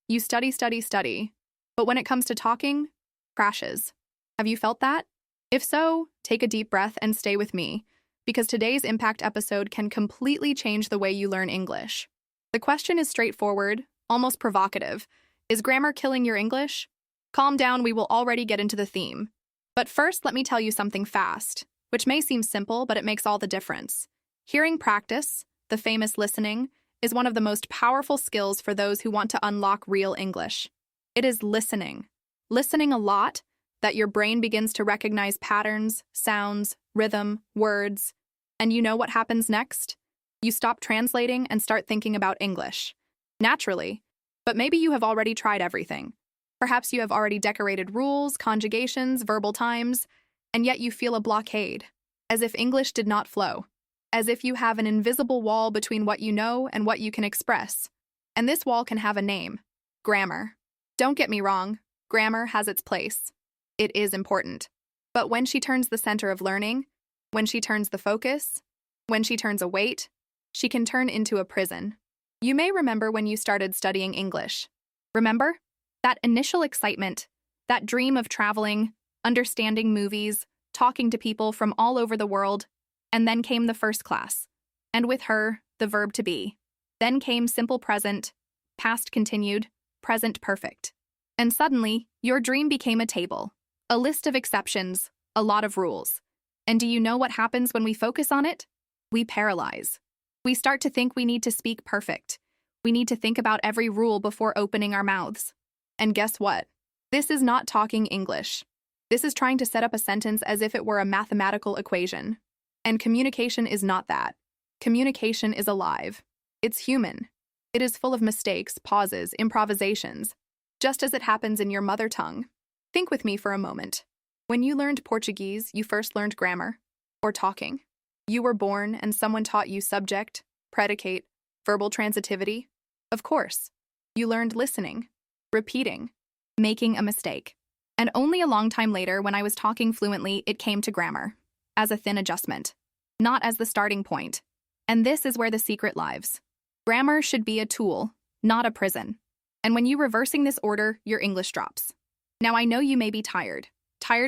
You study, study, study. But when it comes to talking, crashes. Have you felt that? If so, take a deep breath and stay with me, because today's impact episode can completely change the way you learn English. The question is straightforward, almost provocative. Is grammar killing your English? Calm down, we will already get into the theme. But first, let me tell you something fast, which may seem simple, but it makes all the difference. Hearing practice, the famous listening, is one of the most powerful skills for those who want to unlock real English. It is listening. Listening a lot, that your brain begins to recognize patterns, sounds, rhythm, words. And you know what happens next? You stop translating and start thinking about English. Naturally. But maybe you have already tried everything. Perhaps you have already decorated rules, conjugations, verbal times, and yet you feel a blockade, as if English did not flow, as if you have an invisible wall between what you know and what you can express. And this wall can have a name: grammar. Don't get me wrong, grammar has its place. It is important. But when she turns the center of learning, when she turns the focus, when she turns a weight, she can turn into a prison. You may remember when you started studying English. Remember? That initial excitement, that dream of traveling, understanding movies, talking to people from all over the world, and then came the first class. And with her, the verb to be. Then came simple present, past continued, present perfect. And suddenly, your dream became a table. A list of exceptions, a lot of rules. And do you know what happens when we focus on it? We paralyze. We start to think we need to speak perfect. We need to think about every rule before opening our mouths. And guess what? This is not talking English. This is trying to set up a sentence as if it were a mathematical equation. And communication is not that. Communication is alive. It's human. It is full of mistakes, pauses, improvisations, just as it happens in your mother tongue. Think with me for a moment. When you learned Portuguese, you first learned grammar, or talking. You were born and someone taught you subject, predicate, verbal transitivity. Of course. You learned listening, repeating, making a mistake. And only a long time later, when I was talking fluently, it came to grammar, as a thin adjustment, not as the starting point. And this is where the secret lies. Grammar should be a tool, not a prison. And when you're reversing this order, your English drops. Now I know you may be tired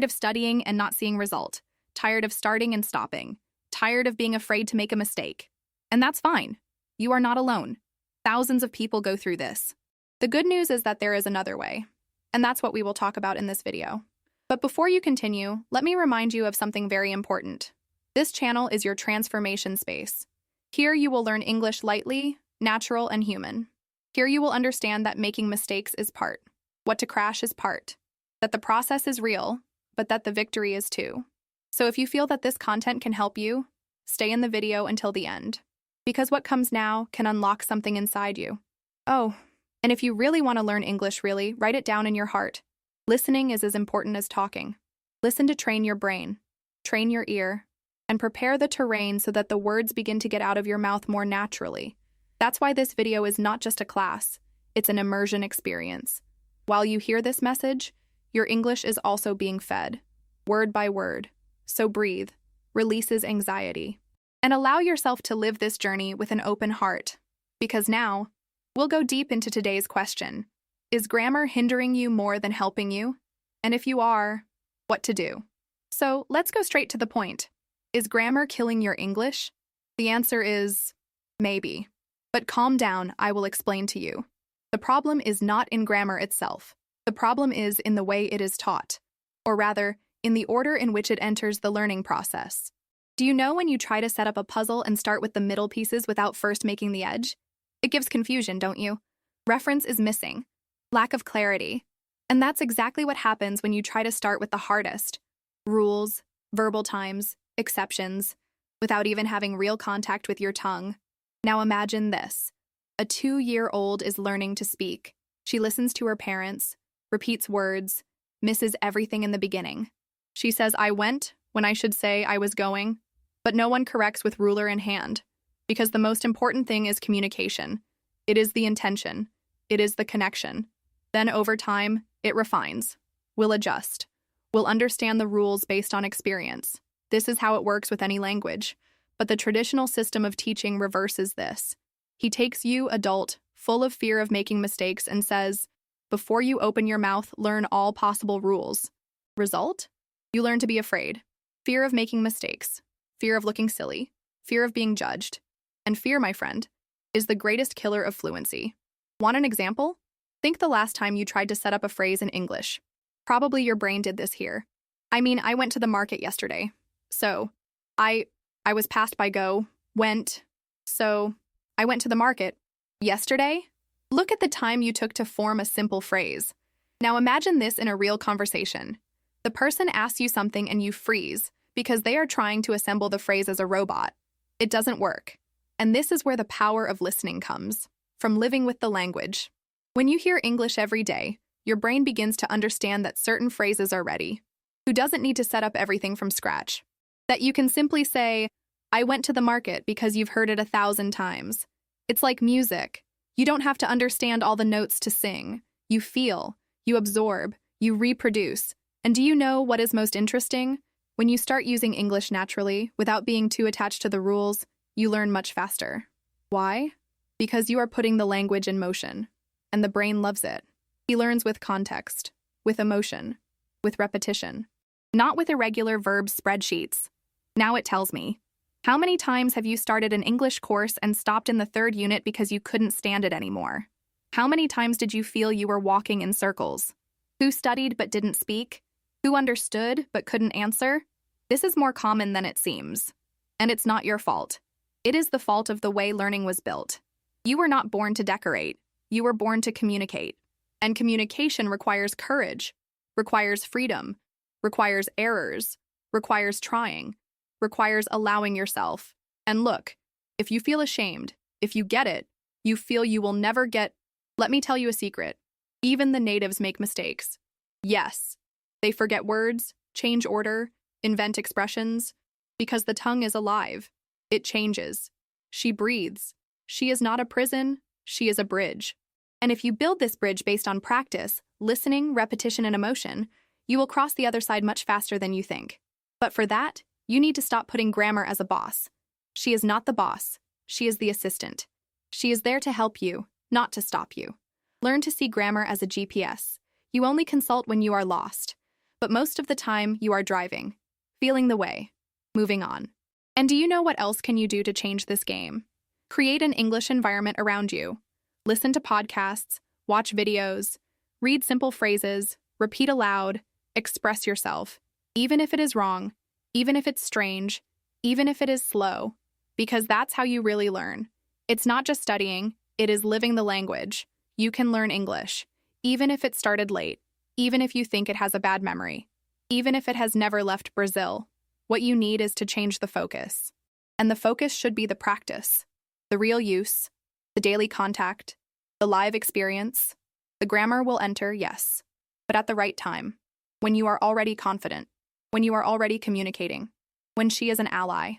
of studying and not seeing result, tired of starting and stopping, tired of being afraid to make a mistake. And that's fine. You are not alone. Thousands of people go through this. The good news is that there is another way, and that's what we will talk about in this video. But before you continue, let me remind you of something very important. This channel is your transformation space. Here you will learn English lightly, natural, and human. Here you will understand that making mistakes is part, what to crash is part, that the process is real, but that the victory is too. So if you feel that this content can help you, stay in the video until the end, because what comes now can unlock something inside you. Oh, and if you really want to learn English really, write it down in your heart. Listening is as important as talking. Listen to train your brain, train your ear, and prepare the terrain so that the words begin to get out of your mouth more naturally. That's why this video is not just a class, it's an immersion experience. While you hear this message, your English is also being fed, word by word. So breathe, releases anxiety, and allow yourself to live this journey with an open heart. Because now, we'll go deep into today's question. Is grammar hindering you more than helping you? And if you are, what to do? So let's go straight to the point. Is grammar killing your English? The answer is maybe. But calm down, I will explain to you. The problem is not in grammar itself. The problem is in the way it is taught, or rather, in the order in which it enters the learning process. Do you know when you try to set up a puzzle and start with the middle pieces without first making the edge? It gives confusion, don't you? Reference is missing. Lack of clarity. And that's exactly what happens when you try to start with the hardest. Rules, verbal times, exceptions, without even having real contact with your tongue. Now imagine this. A 2-year-old is learning to speak. She listens to her parents, repeats words, misses everything in the beginning. She says, I went, when I should say I was going, but no one corrects with ruler in hand, because the most important thing is communication. It is the intention. It is the connection. Then over time, it refines. We'll adjust. We'll understand the rules based on experience. This is how it works with any language. But the traditional system of teaching reverses this. He takes you, adult, full of fear of making mistakes, and says, "Before you open your mouth, learn all possible rules." Result? You learn to be afraid. Fear of making mistakes, fear of looking silly, fear of being judged. And fear, my friend, is the greatest killer of fluency. Want an example? Think the last time you tried to set up a phrase in English. Probably your brain did this here. I went to the market yesterday. So, I was passed by go, went. So, I went to the market. Yesterday? Look at the time you took to form a simple phrase. Now imagine this in a real conversation. The person asks you something and you freeze because they are trying to assemble the phrase as a robot. It doesn't work. And this is where the power of listening comes, from living with the language. When you hear English every day, your brain begins to understand that certain phrases are ready. Who doesn't need to set up everything from scratch? That you can simply say, "I went to the market," because you've heard it 1,000 times. It's like music. You don't have to understand all the notes to sing. You feel, you absorb, you reproduce. And do you know what is most interesting? When you start using English naturally, without being too attached to the rules, you learn much faster. Why? Because you are putting the language in motion, and the brain loves it. He learns with context, with emotion, with repetition, not with irregular verb spreadsheets. Now it tells me, how many times have you started an English course and stopped in the 3rd unit because you couldn't stand it anymore? How many times did you feel you were walking in circles? Who studied but didn't speak? Who understood but couldn't answer? This is more common than it seems. And it's not your fault. It is the fault of the way learning was built. You were not born to decorate. You were born to communicate. And communication requires courage, requires freedom, requires errors, requires trying, requires allowing yourself. And look, if you feel ashamed, if you get it, you feel you will never get. Let me tell you a secret. Even the natives make mistakes. Yes, they forget words, change order, invent expressions, because the tongue is alive. It changes. She breathes. She is not a prison, she is a bridge. And if you build this bridge based on practice, listening, repetition, and emotion, you will cross the other side much faster than you think. But for that, you need to stop putting grammar as a boss. She is not the boss. She is the assistant. She is there to help you, not to stop you. Learn to see grammar as a GPS. You only consult when you are lost. But most of the time, you are driving, feeling the way, moving on. And do you know what else can you do to change this game? Create an English environment around you. Listen to podcasts, watch videos, read simple phrases, repeat aloud, express yourself, even if it is wrong, even if it's strange, even if it is slow, because that's how you really learn. It's not just studying, it is living the language. You can learn English, even if it started late, even if you think it has a bad memory, even if it has never left Brazil. What you need is to change the focus. And the focus should be the practice, the real use, the daily contact, the live experience. The grammar will enter, yes, but at the right time, when you are already confident, when you are already communicating, when she is an ally,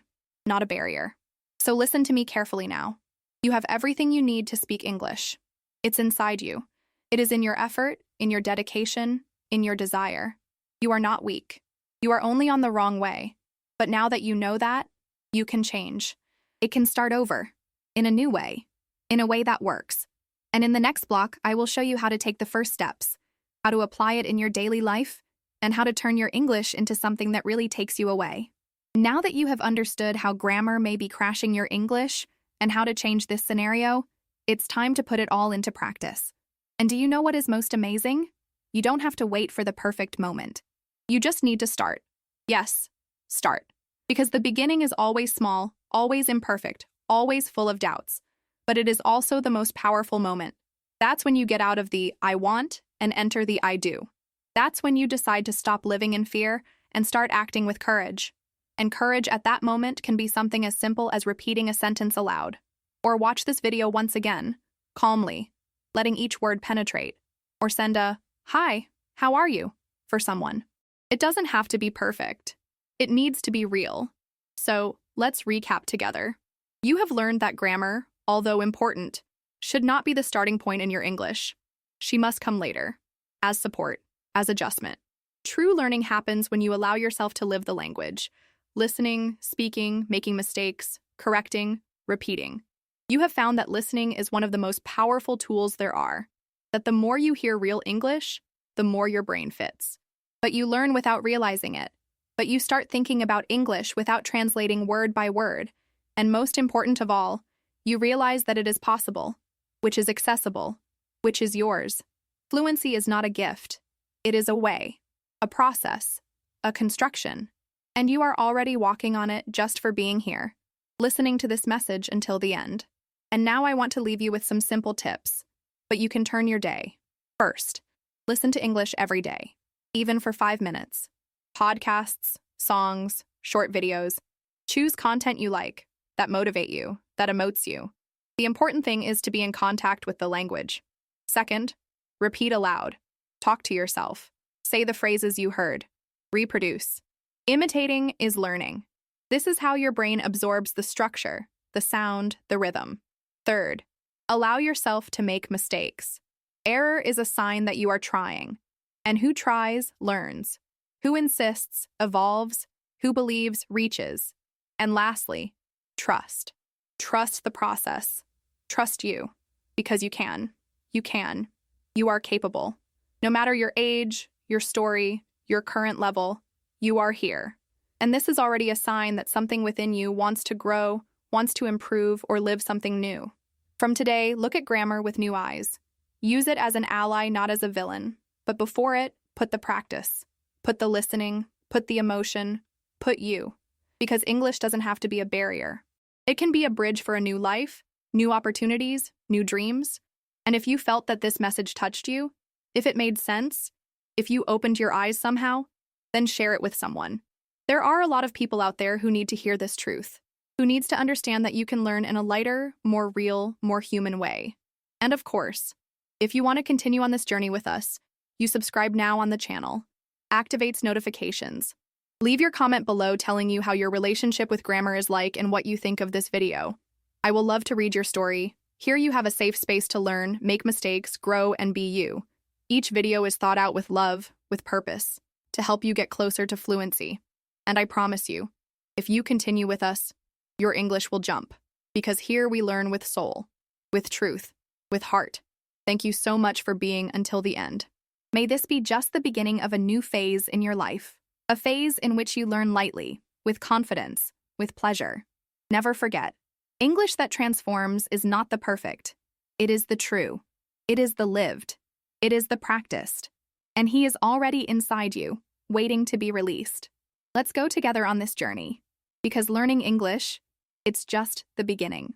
not a barrier. So listen to me carefully now. You have everything you need to speak English. It's inside you. It is in your effort, in your dedication, in your desire. You are not weak. You are only on the wrong way. But now that you know that, you can change. It can start over, in a new way, in a way that works. And in the next block, I will show you how to take the first steps, how to apply it in your daily life, and how to turn your English into something that really takes you away. Now that you have understood how grammar may be crashing your English and how to change this scenario, it's time to put it all into practice. And do you know what is most amazing? You don't have to wait for the perfect moment. You just need to start. Yes, start. Because the beginning is always small, always imperfect, always full of doubts. But it is also the most powerful moment. That's when you get out of the "I want" and enter the "I do." That's when you decide to stop living in fear and start acting with courage. And courage at that moment can be something as simple as repeating a sentence aloud. Or watch this video once again, calmly, letting each word penetrate. Or send a "Hi, how are you?" for someone. It doesn't have to be perfect. It needs to be real. So, let's recap together. You have learned that grammar, although important, should not be the starting point in your English. She must come later, as support, as adjustment. True learning happens when you allow yourself to live the language, listening, speaking, making mistakes, correcting, repeating. You have found that listening is one of the most powerful tools there are, that the more you hear real English, the more your brain fits. But you learn without realizing it. But you start thinking about English without translating word by word. And most important of all, you realize that it is possible, which is accessible, which is yours. Fluency is not a gift. It is a way, a process, a construction. And you are already walking on it just for being here, listening to this message until the end. And now I want to leave you with some simple tips, but you can turn your day. First, listen to English every day, even for 5 minutes. Podcasts, songs, short videos. Choose content you like, that motivate you, that emotes you. The important thing is to be in contact with the language. Second, repeat aloud. Talk to yourself. Say the phrases you heard. Reproduce. Imitating is learning. This is how your brain absorbs the structure, the sound, the rhythm. Third, allow yourself to make mistakes. Error is a sign that you are trying. And who tries, learns. Who insists, evolves. Who believes, reaches. And lastly, trust. Trust the process. Trust you. Because you can. You can. You are capable. No matter your age, your story, your current level, you are here. And this is already a sign that something within you wants to grow, wants to improve, or live something new. From today, look at grammar with new eyes. Use it as an ally, not as a villain. But before it, put the practice. Put the listening. Put the emotion. Put you. Because English doesn't have to be a barrier. It can be a bridge for a new life, new opportunities, new dreams. And if you felt that this message touched you, if it made sense, if you opened your eyes somehow, then share it with someone. There are a lot of people out there who need to hear this truth, who needs to understand that you can learn in a lighter, more real, more human way. And of course, if you want to continue on this journey with us, you subscribe now on the channel, activates notifications. Leave your comment below telling you how your relationship with grammar is like and what you think of this video. I will love to read your story. Here you have a safe space to learn, make mistakes, grow, and be you. Each video is thought out with love, with purpose, to help you get closer to fluency. And I promise you, if you continue with us, your English will jump. Because here we learn with soul, with truth, with heart. Thank you so much for being until the end. May this be just the beginning of a new phase in your life. A phase in which you learn lightly, with confidence, with pleasure. Never forget, English that transforms is not the perfect. It is the true. It is the lived. It is the practiced. And he is already inside you, waiting to be released. Let's go together on this journey. Because learning English, it's just the beginning.